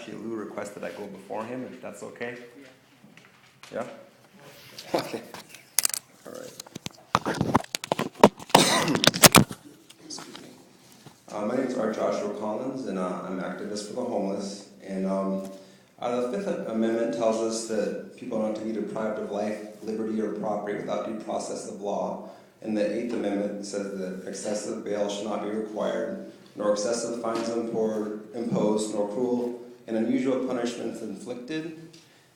actually, Lou requested I go before him, if that's okay? Yeah? Okay. All right. Excuse me. My name is R.Joshua and I'm an activist for the homeless. And the Fifth Amendment tells us that people don't have to be deprived of life, liberty, or property without due process of law. And the Eighth Amendment says that excessive bail should not be required, nor excessive fines imposed, nor cruel and unusual punishments inflicted.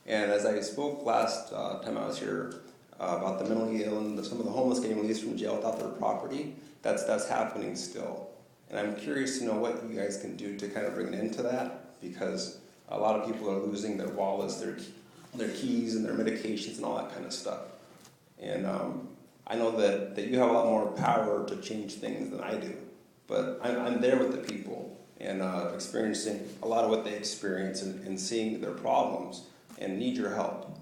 And as I spoke last time I was here about the mentally ill and some of the homeless getting released from jail without their property, that's happening still. And I'm curious to know what you guys can do to kind of bring an end to that, because a lot of people are losing their wallets, their keys, and their medications and all that kind of stuff. And I know that you have a lot more power to change things than I do, but I'm there with the people and experiencing a lot of what they experience and seeing their problems and need your help,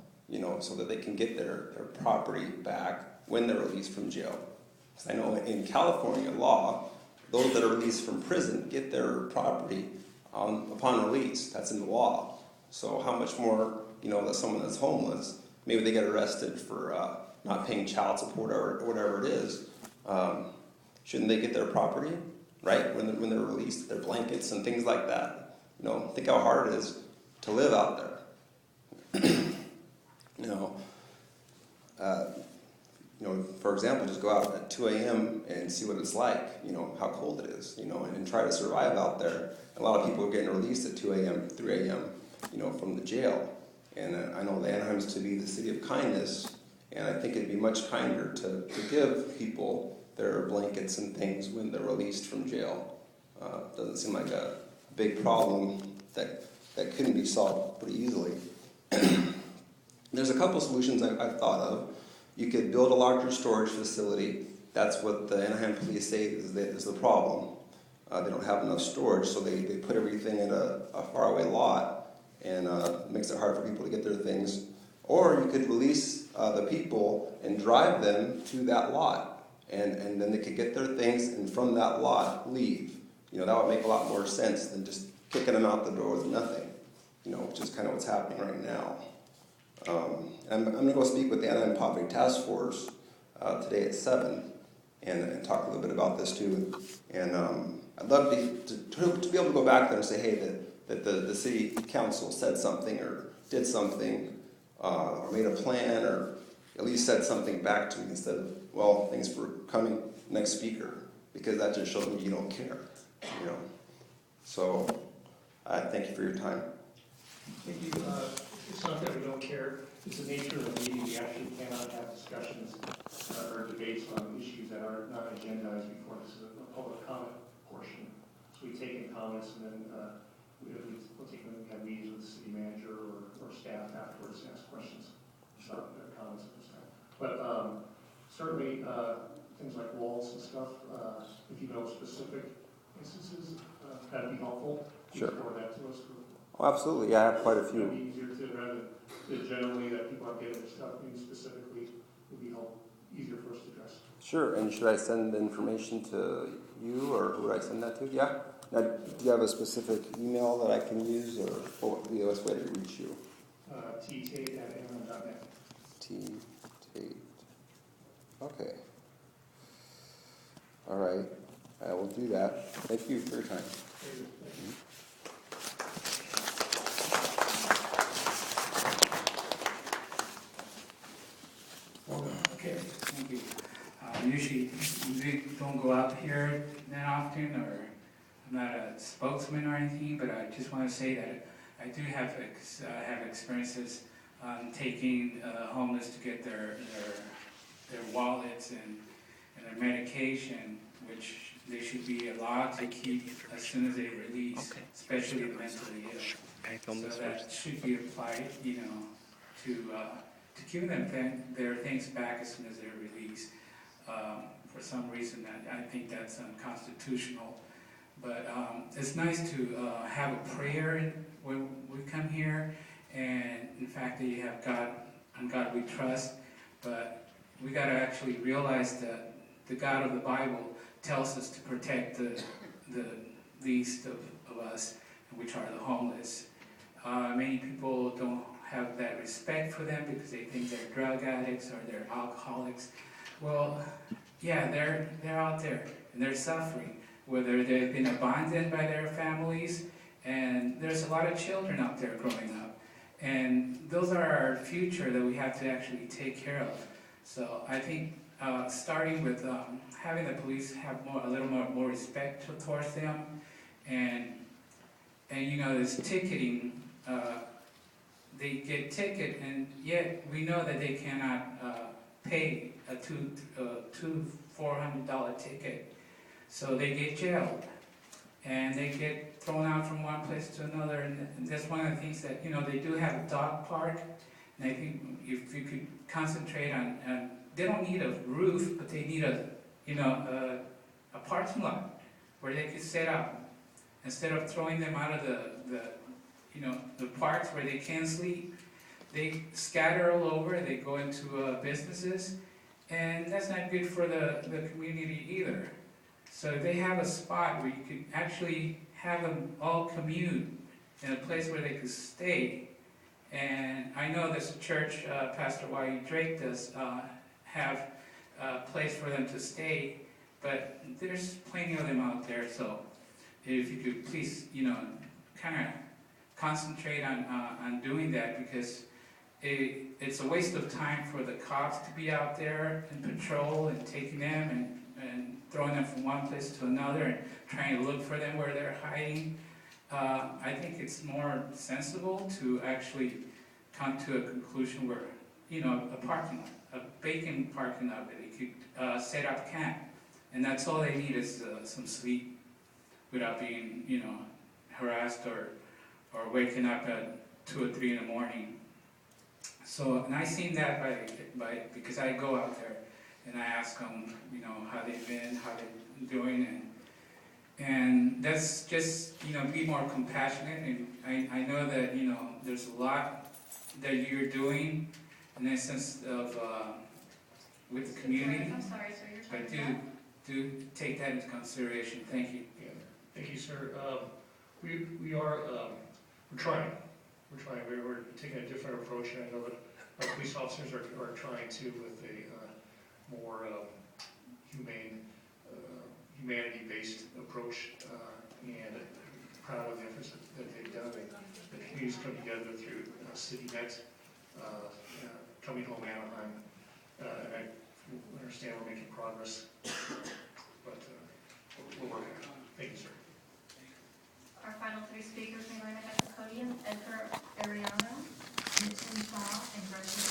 so that they can get their property back when they're released from jail. Because I know in California law, those that are released from prison get their property upon release. That's in the law. So how much more, that someone that's homeless, maybe they get arrested for not paying child support or whatever it is, shouldn't they get their property, right? When they're released, their blankets and things like that. Think how hard it is to live out there. For example, just go out at 2 a.m. and see what it's like, how cold it is, and try to survive out there. A lot of people are getting released at 2 a.m., 3 a.m., from the jail. And I know the Anaheim to be the city of kindness, and I think it'd be much kinder to give people their blankets and things when they're released from jail. Doesn't seem like a big problem that couldn't be solved pretty easily. There's a couple solutions I've thought of. You could build a larger storage facility. That's what the Anaheim police say is the problem. They don't have enough storage, so they put everything in a faraway lot, and it makes it hard for people to get their things. Or you could release the people and drive them to that lot, and then they could get their things, and from that lot, leave. That would make a lot more sense than just kicking them out the door with nothing, which is kind of what's happening right now. I'm going to go speak with the Anaheim Poverty Task Force today at 7 and talk a little bit about this too. And I'd love to be able to go back there and say, hey, that the city council said something or did something or made a plan or at least said something back to me instead of, well, thanks for coming, next speaker, because that just shows me you don't care. So I thank you for your time. Thank you. It's not that we don't care. It's the nature of the meeting. We actually cannot have discussions or debates on issues that are not agendized before. This is a public comment portion. So we take in comments and then we'll take them and have meetings with the city manager or staff afterwards and ask questions about their comments at this time. But certainly things like walls and stuff, if you know specific instances, that'd be helpful. Sure. Forward that to us. Oh, absolutely. Yeah, I have quite a few. It would be easier to, rather than generally that people are getting their stuff in specifically, would be easier for us to address. Sure. And should I send the information to you, or who would I send that to? Yeah. Now, do you have a specific email that I can use, or what would be the best way to reach you? ttate@anaheim.net. Tate. Okay. All right. I will do that. Thank you for your time. Thank you. Okay, thank you. Usually we don't go out here that often, or I'm not a spokesman or anything, but I just want to say that I do have experiences taking homeless to get their wallets and their medication, which they should be allowed to keep as soon as they release, especially the mentally ill. So that should be applied, to give them their things back as soon as they're released. For some reason, I think that's unconstitutional. But it's nice to have a prayer when we come here, and in fact, that you have God, on God we trust. But we got to actually realize that the God of the Bible tells us to protect the least of us, which are the homeless. Many people don't have that respect for them because they think they're drug addicts or they're alcoholics. Well, yeah, they're out there and they're suffering, whether they've been abandoned by their families, and there's a lot of children out there growing up. And those are our future that we have to actually take care of. So I think starting with having the police have a little more respect towards them, and this ticketing, they get ticket, and yet we know that they cannot pay a $400 ticket, so they get jailed, and they get thrown out from one place to another. And that's one of the things that they do have a dog park, and I think if you could concentrate on they don't need a roof, but they need a parking lot where they could set up, instead of throwing them out of the parks where they can sleep. They scatter all over, they go into businesses, and that's not good for the community either. So if they have a spot where you could actually have them all commute in a place where they could stay. And I know this church, Pastor Y. Drake does have a place for them to stay, but there's plenty of them out there. So if you could please, kind of concentrate on doing that, because it's a waste of time for the cops to be out there and patrol and taking them and throwing them from one place to another and trying to look for them where they're hiding. I think it's more sensible to actually come to a conclusion where, a parking lot, a vacant parking lot where they could set up camp. And that's all they need is some sleep without being, harassed or waking up at 2 or 3 in the morning. So, and I seen that by because I go out there and I ask them, how they've been, how they're doing, and that's just, be more compassionate. And I know that, there's a lot that you're doing in the sense of with the community. I'm sorry, sir, you're But talking do take that into consideration. Thank you. Yeah, thank you, sir. We are, we're trying. We're taking a different approach, and I know that our police officers are trying to with a more humanity-based approach, and proud of the efforts that they've done. The community's come together through CityNet, Coming Home Anaheim, and I understand we're making progress, but we're working on it. Thank you, sir. Our final 3 speakers may line up at the podium: Edgar Ariano, Vincent Shaw, and Gregory.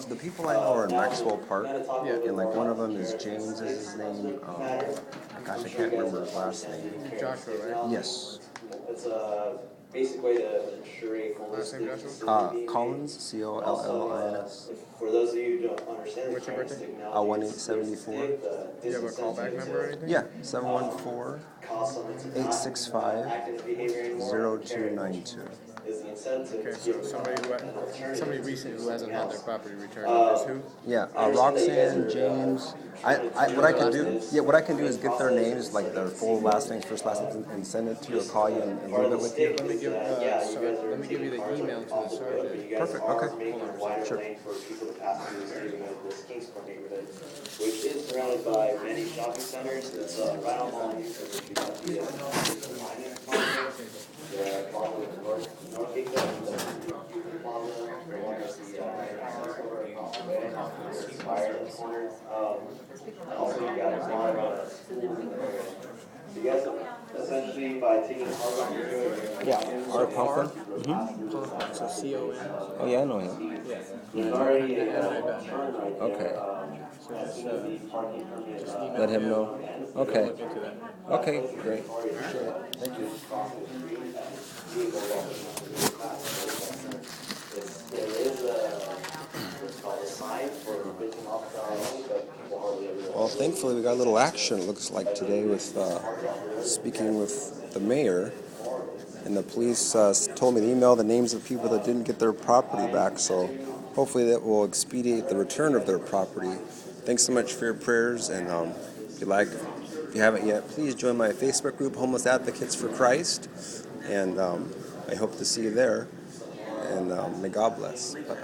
The people I know are in Maxwell Park, and like one of them is James is his name. Gosh, I can't remember his last name. Joshua, right? Yes. It's a basic way to ensure a Last name, holistic Collins, COLLINS. For those of you who don't understand, What's your birthday? 1874. Do you have a callback number or anything? Yeah, 714-865-0292. is the incentive. Okay, so somebody recent who hasn't had their property returned is who? Yeah, Roxanne, James. What I can do is get their names, like their full last names, first last names, and send it to you or call you and leave it with you. Let me give you the email to the sergeant. Perfect, okay. Sure. For people to pass through this Kingsport neighborhood, which is surrounded by many shopping centers. It's right on the line. You got the alignment project, the North Gate, the plaza, the one that's the fire in the corner. Also, you got a lot of schools in the area. So you guys, essentially, by taking part on your Yeah, Art Pumper. It's a CON. Oh yeah, I know him. Yeah. there's already a turn right there. Okay. As soon as the parking permit, Let him know. Okay. Look into that. Okay, great. Sure. Thank you. there is a what's called a sign night for visiting officer only, but people hardly ever. Well, thankfully we got a little action, it looks like, today with speaking with the mayor. And the police told me to email the names of people that didn't get their property back, so hopefully that will expedite the return of their property. Thanks so much for your prayers, and if you haven't yet, please join my Facebook group, Homeless Advocates for Christ, and I hope to see you there, and may God bless. Bye.